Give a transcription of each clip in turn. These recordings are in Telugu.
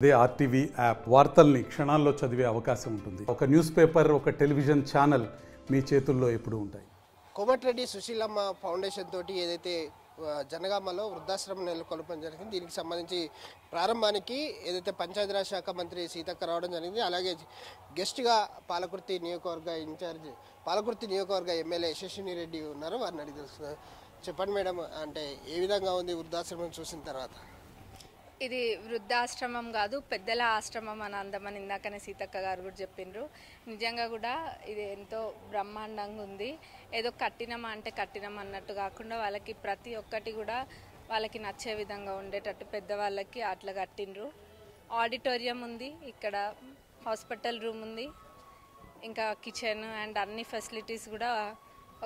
అదే ఆర్టీవీ యాప్ వార్తల్ని క్షణాల్లో చదివే అవకాశం ఉంటుంది. ఒక న్యూస్ పేపర్, ఒక టెలివిజన్ ఛానల్ మీ చేతుల్లో ఎప్పుడూ ఉంటాయి. కోమటిరెడ్డి సుశీలమ్మ ఫౌండేషన్ తోటి ఏదైతే జనగామలో వృద్ధాశ్రమం నెలకొల్పడం జరిగింది, దీనికి సంబంధించి ప్రారంభానికి ఏదైతే పంచాయతీరాజ్ శాఖ మంత్రి సీతక్క రావడం జరిగింది. అలాగే గెస్ట్గా పాలకుర్తి నియోజకవర్గ ఇన్ఛార్జ్, పాలకుర్తి నియోజకవర్గ ఎమ్మెల్యే యశస్విని రెడ్డి ఉన్నారు. వారిని అడిగి తెలుస్తున్నారు. చెప్పండి మేడం, అంటే ఏ విధంగా ఉంది వృద్ధాశ్రమం చూసిన తర్వాత? ఇది వృద్ధాశ్రమం కాదు, పెద్దల ఆశ్రమం అని అందమని ఇందాకనే సీతక్క గారు కూడా చెప్పిండ్రు. నిజంగా కూడా ఇది ఎంతో బ్రహ్మాండంగా ఉంది. ఏదో కట్టినమా అంటే కట్టినం అన్నట్టు కాకుండా వాళ్ళకి ప్రతి ఒక్కటి కూడా వాళ్ళకి నచ్చే విధంగా ఉండేటట్టు పెద్దవాళ్ళకి అట్లా కట్టిండ్రు. ఆడిటోరియం ఉంది, ఇక్కడ హాస్పిటల్ రూమ్ ఉంది, ఇంకా కిచెన్ అండ్ అన్ని ఫెసిలిటీస్ కూడా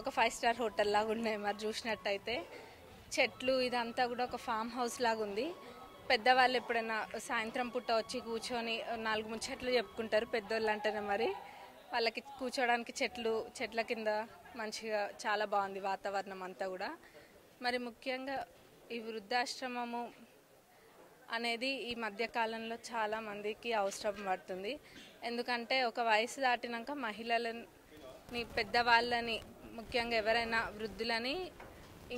ఒక 5 స్టార్ హోటల్ లాగా ఉన్నాయి. మరి చూసినట్టయితే చెట్లు ఇదంతా కూడా ఒక ఫామ్ హౌస్ లాగా ఉంది. పెద్దవాళ్ళు ఎప్పుడైనా సాయంత్రం పూట వచ్చి కూర్చొని 4 ముచ్చట్లు చెప్పుకుంటారు పెద్దోళ్ళు అంటేనే. మరి వాళ్ళకి కూర్చోడానికి చెట్ల కింద మంచిగా చాలా బాగుంది వాతావరణం అంతా కూడా. మరి ముఖ్యంగా ఈ వృద్ధాశ్రమము అనేది ఈ మధ్యకాలంలో చాలా మందికి అవసరం పడుతుంది. ఎందుకంటే ఒక వయసు దాటినాక మహిళలని, పెద్దవాళ్ళని, ముఖ్యంగా ఎవరైనా వృద్ధులని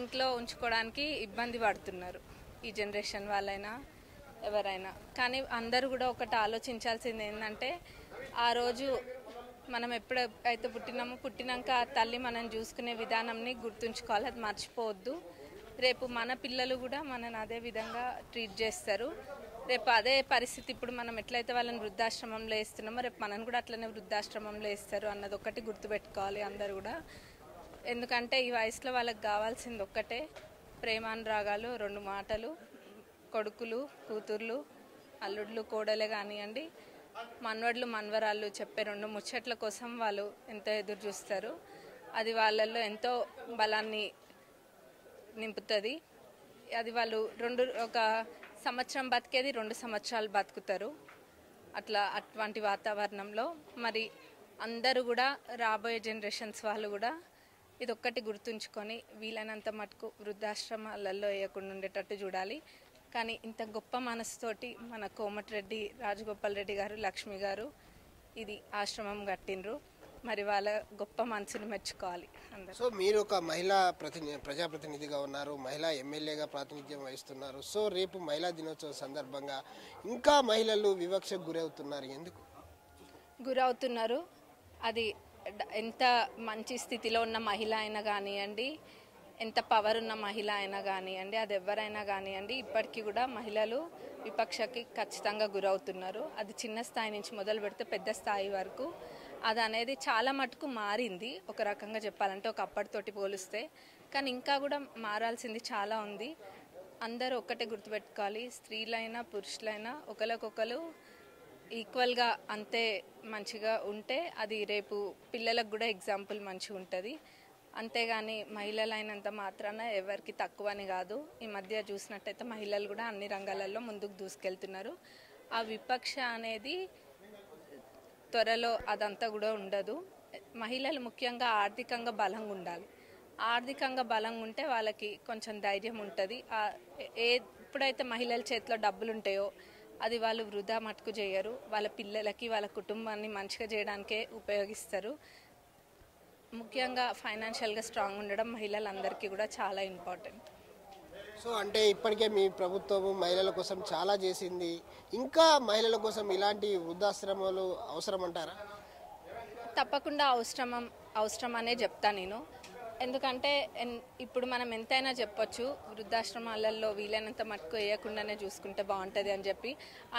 ఇంట్లో ఉంచుకోవడానికి ఇబ్బంది పడుతున్నారు, ఈ జనరేషన్ వాళ్ళైనా ఎవరైనా. కానీ అందరూ కూడా ఒకటి ఆలోచించాల్సింది ఏంటంటే, ఆ రోజు మనం ఎప్పుడైతే పుట్టినాక ఆ తల్లి మనం చూసుకునే విధానంని గుర్తుంచుకోవాలి, అది మర్చిపోవద్దు. రేపు మన పిల్లలు కూడా మనని అదే విధంగా ట్రీట్ చేస్తారు. రేపు అదే పరిస్థితి, ఇప్పుడు మనం ఎట్లయితే వాళ్ళని వృద్ధాశ్రమంలో వేస్తున్నామో రేపు మనని కూడా అట్లనే వృద్ధాశ్రమంలో వేస్తారు అన్నది ఒకటి గుర్తుపెట్టుకోవాలి అందరు కూడా. ఎందుకంటే ఈ వయసులో వాళ్ళకి కావాల్సింది ఒక్కటే, ప్రేమానురాగాలు, 2 మాటలు, కొడుకులు కూతుర్లు, అల్లుళ్ళు కోడలే కానివ్వండి, మనవడ్లు మనవరాళ్ళు చెప్పే 2 ముచ్చట్ల కోసం వాళ్ళు ఎంతో ఎదురు చూస్తారు. అది వాళ్ళల్లో ఎంతో బలాన్ని నింపుతుంది. అది వాళ్ళు ఒక సంవత్సరం బతికేది 2 సంవత్సరాలు బతుకుతారు. అటువంటి వాతావరణంలో మరి అందరూ కూడా రాబోయే జనరేషన్స్ వాళ్ళు కూడా ఇదొక్కటి గుర్తుంచుకొని వీలైనంత మటుకు వృద్ధాశ్రమాలలో వేయకుండా ఉండేటట్టు చూడాలి. కానీ ఇంత గొప్ప మనసుతోటి మన కోమటిరెడ్డి రాజగోపాల్ రెడ్డి గారు, లక్ష్మి గారు ఇది ఆశ్రమం కట్టిండ్రు. మరి వాళ్ళ గొప్ప మనసును మెచ్చుకోవాలి అందరూ. సో మీరు ఒక మహిళా ప్రజాప్రతినిధిగా ఉన్నారు, మహిళా ఎమ్మెల్యేగా ప్రాతినిధ్యం వహిస్తున్నారు. సో రేపు మహిళా దినోత్సవం సందర్భంగా ఇంకా మహిళలు వివక్షకు గురవుతున్నారు, ఎందుకు గురవుతున్నారు? అది ఎంత మంచి స్థితిలో ఉన్న మహిళ అయినా కానివ్వండి, ఎంత పవర్ ఉన్న మహిళ అయినా కానివ్వండి, అది ఎవరైనా కానివ్వండి, ఇప్పటికీ కూడా మహిళలు విపక్షకి ఖచ్చితంగా గురవుతున్నారు. అది చిన్న స్థాయి నుంచి మొదలు పెడితే పెద్ద స్థాయి వరకు అది అనేది చాలా మటుకు మారింది ఒక రకంగా చెప్పాలంటే, ఒక అప్పటితోటి పోలిస్తే. కానీ ఇంకా కూడా మారాల్సింది చాలా ఉంది. అందరూ ఒక్కటే గుర్తుపెట్టుకోవాలి, స్త్రీలైనా పురుషులైనా ఒకరికొకరు ఈక్వల్గా అంతే మంచిగా ఉంటే అది రేపు పిల్లలకు కూడా ఎగ్జాంపుల్ మంచిగా ఉంటుంది. అంతేగాని మహిళలైనంత మాత్రాన ఎవరికి తక్కువని కాదు. ఈ మధ్య చూసినట్టయితే మహిళలు కూడా అన్ని రంగాలలో ముందుకు దూసుకెళ్తున్నారు. ఆ విపక్ష అనేది త్వరలో అదంతా కూడా ఉండదు. మహిళలు ముఖ్యంగా ఆర్థికంగా బలంగా ఉండాలి. ఆర్థికంగా బలంగా ఉంటే వాళ్ళకి కొంచెం ధైర్యం ఉంటుంది. ఎప్పుడైతే మహిళల చేతిలో డబ్బులు ఉంటాయో అది వాళ్ళు వృధా మటుకు చేయరు. వాళ్ళ పిల్లలకి, వాళ్ళ కుటుంబాన్ని మంచిగా చేయడానికే ఉపయోగిస్తారు. ముఖ్యంగా ఫైనాన్షియల్గా స్ట్రాంగ్ ఉండడం మహిళలందరికీ కూడా చాలా ఇంపార్టెంట్. సో అంటే ఇప్పటికే మీ ప్రభుత్వం మహిళల కోసం చాలా చేసింది, ఇంకా మహిళల కోసం ఇలాంటి వృద్ధాశ్రమాలు అవసరం అంటారా? తప్పకుండా అవసరం అనే చెప్తాను నేను. ఎందుకంటే ఇప్పుడు మనం ఎంతైనా చెప్పొచ్చు వృద్ధాశ్రమాలలో వీలైనంత మటుకు వేయకుండానే చూసుకుంటే బాగుంటుంది అని చెప్పి,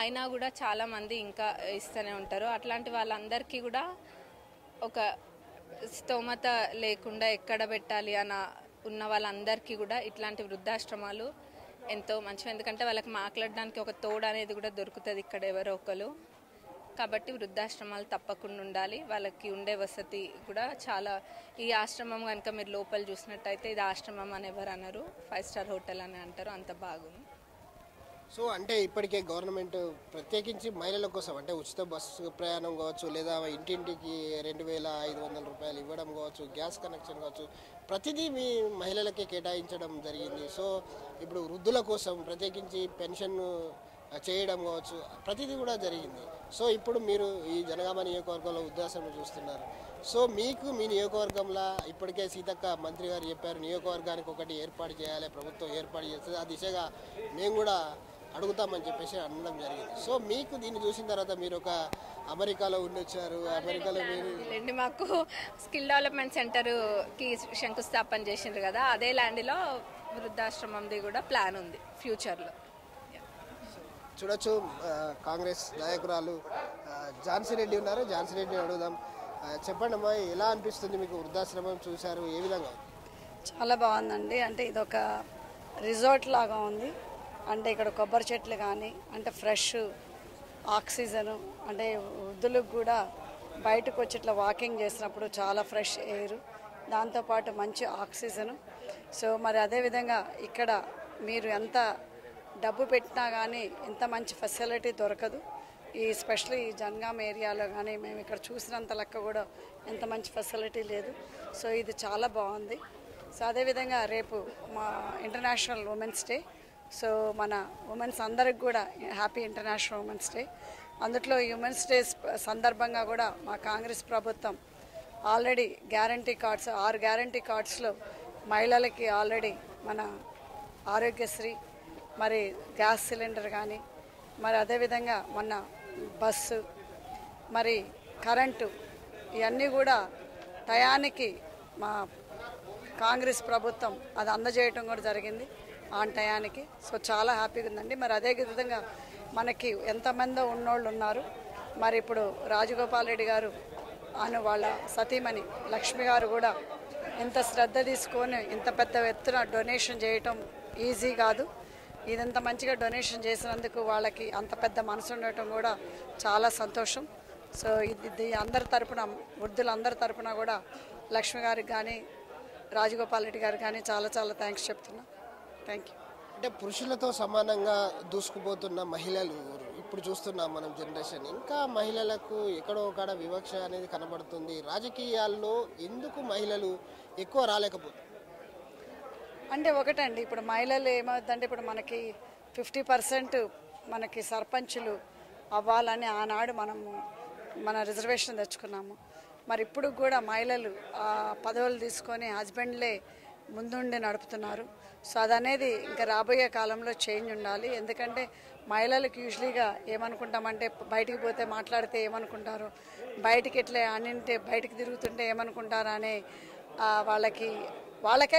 అయినా కూడా చాలామంది ఇంకా ఇస్తూనే ఉంటారు. అట్లాంటి వాళ్ళందరికీ కూడా ఒక స్తోమత లేకుండా ఎక్కడ పెట్టాలి ఉన్న వాళ్ళందరికీ కూడా ఇట్లాంటి వృద్ధాశ్రమాలు ఎంతో మంచివి. ఎందుకంటే వాళ్ళకి మాట్లాడడానికి ఒక తోడు అనేది కూడా దొరుకుతుంది ఇక్కడ ఎవరో ఒకరు. కాబట్టి వృద్ధాశ్రమాలు తప్పకుండా ఉండాలి. వాళ్ళకి ఉండే వసతి కూడా చాలా. ఈ ఆశ్రమం కనుక మీరు లోపల చూసినట్టయితే ఇది ఆశ్రమం అని ఎవరు అన్నారు, 5 స్టార్ హోటల్ అని అంటారు, అంత బాగుంది. సో అంటే ఇప్పటికే గవర్నమెంట్ ప్రత్యేకించి మహిళల కోసం అంటే ఉచిత బస్సు ప్రయాణం కావచ్చు, లేదా ఇంటింటికి 2500 రూపాయలు ఇవ్వడం కావచ్చు, గ్యాస్ కనెక్షన్ కావచ్చు, ప్రతిదీ మీ మహిళలకే కేటాయించడం జరిగింది. సో ఇప్పుడు వృద్ధుల కోసం ప్రత్యేకించి పెన్షన్ చేయడం కావచ్చు, ప్రతిదీ కూడా జరిగింది. సో ఇప్పుడు మీరు ఈ జనగామ నియోజకవర్గంలో వృద్ధాశ్రమం చూస్తున్నారు. సో మీకు మీ నియోజకవర్గంలో ఇప్పటికే సీతక్క మంత్రి గారు చెప్పారు, నియోజకవర్గానికి ఒకటి ఏర్పాటు చేయాలి, ప్రభుత్వం ఏర్పాటు చేస్తుంది, ఆ దిశగా మేము కూడా అడుగుతామని చెప్పేసి అనడం జరిగింది. సో మీకు దీన్ని చూసిన తర్వాత మీరు ఒక అమెరికాలో ఉండొచ్చారు, అమెరికాలో మీరు మాకు స్కిల్ డెవలప్మెంట్ సెంటర్కి శంకుస్థాపన చేసిండ్రు కదా, అదే ల్యాండ్లో వృద్ధాశ్రమంది కూడా ప్లాన్ ఉంది ఫ్యూచర్లో. చూడొచ్చు కాంగ్రెస్ నాయకురాలు ఝాన్సీ రెడ్డి ఉన్నారు. ఝాన్సీ రెడ్డిని అడుగుదాం. చెప్పండి అమ్మా, ఎలా అనిపిస్తుంది మీకు? వృద్ధాశ్రమం చూశారు, ఏ విధంగా? చాలా బాగుందండి. అంటే ఇదొక రిసార్ట్ లాగా ఉంది. అంటే ఇక్కడ కొబ్బరి చెట్లు కానీ, అంటే ఫ్రెష్ ఆక్సిజను, అంటే వృద్ధులకు కూడా బయటకు వచ్చి ఇట్లా వాకింగ్ చేసినప్పుడు చాలా ఫ్రెష్ ఎయిర్, దాంతోపాటు మంచి ఆక్సిజను. సో మరి అదేవిధంగా ఇక్కడ మీరు ఎంత డబ్బు పెట్టినా కానీ ఇంత మంచి ఫెసిలిటీ దొరకదు. ఈ స్పెషల్లీ ఈ జనగామ ఏరియాలో కానీ మేము ఇక్కడ చూసినంత లెక్క కూడా ఎంత మంచి ఫెసిలిటీ లేదు. సో ఇది చాలా బాగుంది. సో అదేవిధంగా రేపు మా ఇంటర్నేషనల్ ఉమెన్స్ డే. సో మన ఉమెన్స్ అందరికి కూడా హ్యాపీ ఇంటర్నేషనల్ ఉమెన్స్ డే. అందులో ఈ ఉమెన్స్ డే సందర్భంగా కూడా మా కాంగ్రెస్ ప్రభుత్వం ఆల్రెడీ గ్యారంటీ కార్డ్స్ 6 గ్యారంటీ కార్డ్స్లో మహిళలకి ఆల్రెడీ మన ఆరోగ్యశ్రీ, మరి గ్యాస్ సిలిండర్ కానీ, మరి అదేవిధంగా మొన్న బస్సు, మరి కరెంటు, ఇవన్నీ కూడా టయానికి మా కాంగ్రెస్ ప్రభుత్వం అది అందజేయటం కూడా జరిగింది ఆన్ టయానికి. సో చాలా హ్యాపీగా ఉందండి. మరి అదే విధంగా మనకి ఎంతమందో ఉన్నోళ్ళు ఉన్నారు. మరి ఇప్పుడు రాజగోపాల్ రెడ్డి గారు అను వాళ్ళ సతీమణి లక్ష్మి గారు కూడా ఇంత శ్రద్ధ తీసుకొని ఇంత పెద్ద ఎత్తున డొనేషన్ చేయటం ఈజీ కాదు. ఇదంత మంచిగా డొనేషన్ చేసినందుకు వాళ్ళకి అంత పెద్ద మనసు ఉండటం కూడా చాలా సంతోషం. సో ఇది అందరి తరపున, వృద్ధులందరి తరపున కూడా లక్ష్మి గారికి కానీ రాజగోపాల్ రెడ్డి గారికి కానీ చాలా చాలా థ్యాంక్స్ చెప్తున్నా. Thank you. అంటే పురుషులతో సమానంగా దూసుకుపోతున్న మహిళలు ఇప్పుడు చూస్తున్నాం మనం జనరేషన్. ఇంకా మహిళలకు ఎక్కడో ఒకడ వివక్ష అనేది కనబడుతుంది. రాజకీయాల్లో ఎందుకు మహిళలు ఎక్కువ రాలేకపోతుంది? అంటే ఒకటండి, ఇప్పుడు మహిళలు ఏమవుతుందంటే ఇప్పుడు మనకి 50% మనకి సర్పంచులు అవ్వాలని ఆనాడు మన రిజర్వేషన్ తెచ్చుకున్నాము. మరి ఇప్పుడు కూడా మహిళలు పదవులు తీసుకొని హస్బెండ్లే ముందుండి నడుపుతున్నారు. సో అదనేది ఇంకా రాబోయే కాలంలో చేంజ్ ఉండాలి. ఎందుకంటే మహిళలకు యూజువలీగా ఏమనుకుంటామంటే బయటికి పోతే మాట్లాడితే ఏమనుకుంటారు, బయటికి ఎట్లా అన్నింటే బయటికి తిరుగుతుంటే ఏమనుకుంటారు అనే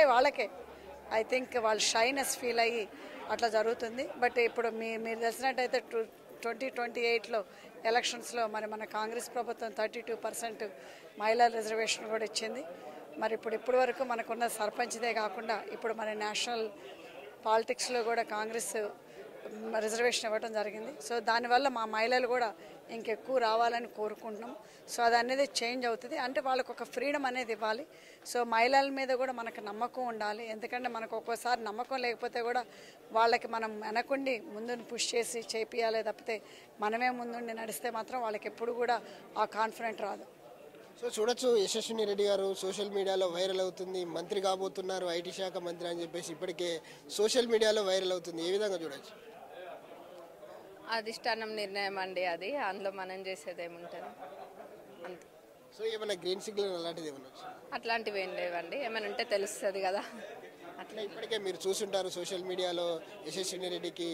వాళ్ళకే ఐ థింక్ వాళ్ళు షైనెస్ ఫీల్ అయ్యి అట్లా జరుగుతుంది. బట్ ఇప్పుడు మీరు తెలిసినట్టయితే 2028లో ఎలక్షన్స్లో మరి మన కాంగ్రెస్ ప్రభుత్వం 32% మహిళల రిజర్వేషన్ కూడా ఇచ్చింది. మరి ఇప్పటి వరకు మనకున్న సర్పంచ్దే కాకుండా ఇప్పుడు మన నేషనల్ పాలిటిక్స్లో కూడా కాంగ్రెస్ రిజర్వేషన్ ఇవ్వడం జరిగింది. సో దానివల్ల మా మహిళలు కూడా ఇంకెక్కువ రావాలని కోరుకుంటున్నాం. సో అది అనేది చేంజ్ అవుతుంది. అంటే వాళ్ళకు ఒక ఫ్రీడమ్ అనేది ఇవ్వాలి. సో మహిళల మీద కూడా మనకు నమ్మకం ఉండాలి. ఎందుకంటే మనకు ఒక్కోసారి నమ్మకం లేకపోతే కూడా వాళ్ళకి మనం వెనకుండి ముందుని పుష్ చేసి చేపియాలి తప్పితే మనమే ముందుండి నడిస్తే మాత్రం వాళ్ళకి ఎప్పుడు కూడా ఆ కాన్ఫిడెంట్ రాదు. సో చూడొచ్చు, యశస్విని రెడ్డి గారు సోషల్ మీడియాలో వైరల్ అవుతుంది, మంత్రి కాబోతున్నారు, ఐటీ శాఖ మంత్రి అని చెప్పేసి ఇప్పటికే సోషల్ మీడియాలో వైరల్ అవుతుంది. ఏ విధంగా చూడొచ్చు? అధిష్టానం నిర్ణయం అండి అది, అందులో మనం చేసేది ఏముంటుంది అంతే. సో ఏమైనా గ్రీన్ సిగ్నల్ అలాంటిది ఏమన్నా? అట్లాంటివి ఏం లేవండి, ఏమైనా ఉంటే తెలుస్తుంది కదా. అట్లా ఇప్పటికే మీరు చూసుంటారు సోషల్ మీడియాలో యశస్విని రెడ్డికి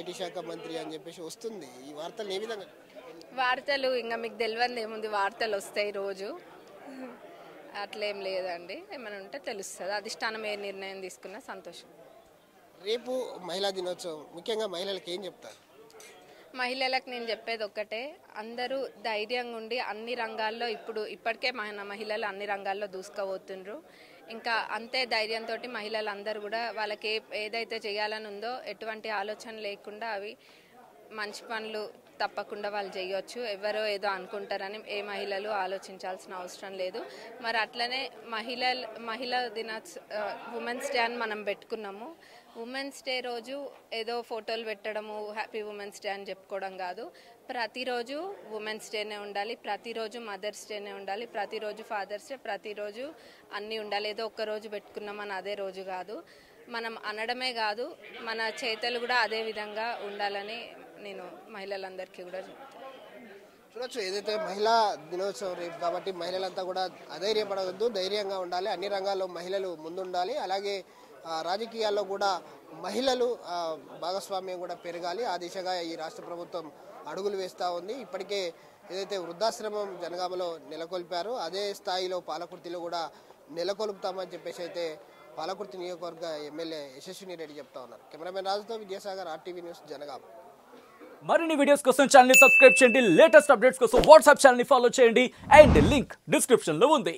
ఐటీ శాఖ మంత్రి అని చెప్పేసి వస్తుంది. ఈ వార్తలు ఏ విధంగా? వార్తలు ఇంకా మీకు తెలియదు ఏముంది, వార్తలు వస్తాయి రోజు, అట్లేం లేదండి. ఏమైనా ఉంటే తెలుస్తుంది. అధిష్టానం ఏ నిర్ణయం తీసుకున్నా సంతోషం. రేపు మహిళా దినోత్సవం, ముఖ్యంగా మహిళలకు ఏం చెప్తారు? మహిళలకు నేను చెప్పేది ఒక్కటే, అందరూ ధైర్యంగా ఉండి అన్ని రంగాల్లో ఇప్పటికే మన మహిళలు అన్ని రంగాల్లో దూసుకుపోతుండ్రు. ఇంకా అంతే ధైర్యంతో మహిళలు అందరూ కూడా వాళ్ళకి ఏదైతే చేయాలని ఉందో ఎటువంటి ఆలోచన లేకుండా అవి మంచి పనులు తప్పకుండా వాళ్ళు చేయొచ్చు. ఎవరో ఏదో అనుకుంటారని ఏ మహిళలు ఆలోచించాల్సిన అవసరం లేదు. మరి అట్లనే మహిళా ఉమెన్స్ డే అని మనం పెట్టుకున్నాము. ఉమెన్స్ డే రోజు ఏదో ఫోటోలు పెట్టడము, హ్యాపీ ఉమెన్స్ డే అని చెప్పుకోవడం కాదు. ప్రతిరోజు ఉమెన్స్ డేనే ఉండాలి, ప్రతిరోజు మదర్స్ డేనే ఉండాలి, ప్రతిరోజు ఫాదర్స్ డే, ప్రతిరోజు అన్నీ ఉండాలి. ఏదో ఒక్కరోజు పెట్టుకున్నామని అదే రోజు కాదు. మనం అనడమే కాదు, మన చేతలు కూడా అదే విధంగా ఉండాలని నేను మహిళలందరికీ కూడా చెప్తాను. చూడొచ్చు, ఏదైతే మహిళా దినోత్సవం రేపు కాబట్టి మహిళలంతా కూడా అధైర్యపడవద్దు, ధైర్యంగా ఉండాలి, అన్ని రంగాల్లో మహిళలు ముందుండాలి. అలాగే రాజకీయాల్లో కూడా మహిళలు భాగస్వామ్యం కూడా పెరగాలి. ఆ దిశగా ఈ రాష్ట్ర ప్రభుత్వం అడుగులు వేస్తూ ఉంది. ఇప్పటికే ఏదైతే వృద్ధాశ్రమం జనగామలో నెలకొల్పారో అదే స్థాయిలో పాలకుర్తిలో కూడా నెలకొల్పుతామని చెప్పేసి అయితే పాలకుర్తి నియోజకవర్గ ఎమ్మెల్యే యశస్విని రెడ్డి చెప్తా ఉన్నారు. కెమెరామెన్ రాజుతో విద్యాసాగర్, RTV న్యూస్, జనగామ. మరిన్ని వీడియోస్ కోసం ఛానల్ ని సబ్స్క్రైబ్ చేయండి. లేటెస్ట్ అప్డేట్స్ కోసం వాట్సాప్ ఛానల్ ని ఫాలో చేయండి. అండ్ లింక్ డిస్క్రిప్షన్ లో ఉంది.